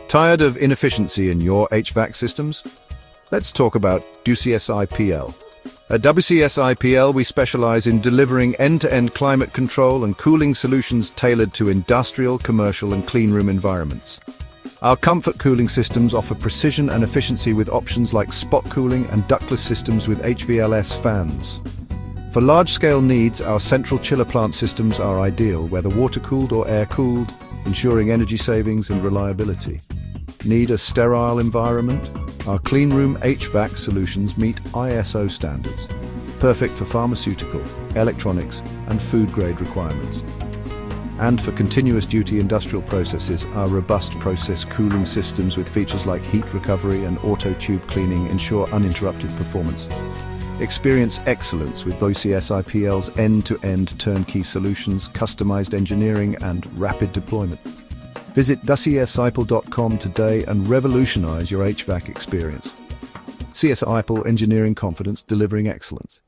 Tired of inefficiency in your HVAC systems? Let's talk about WCSIPL. At WCSIPL, we specialize in delivering end-to-end climate control and cooling solutions tailored to industrial, commercial, and cleanroom environments. Our comfort cooling systems offer precision and efficiency with options like spot cooling and ductless systems with HVLS fans. For large-scale needs, our central chiller plant systems are ideal, whether water-cooled or air-cooled, ensuring energy savings and reliability. Need a sterile environment? Our cleanroom HVAC solutions meet ISO standards, perfect for pharmaceutical, electronics, and food-grade requirements. And for continuous duty industrial processes, our robust process cooling systems with features like heat recovery and auto tube cleaning ensure uninterrupted performance. Experience excellence with WCSIPL's end-to-end turnkey solutions, customized engineering, and rapid deployment. Visit WCSIPL.com today and revolutionize your HVAC experience. CSIPL Engineering Confidence, delivering excellence.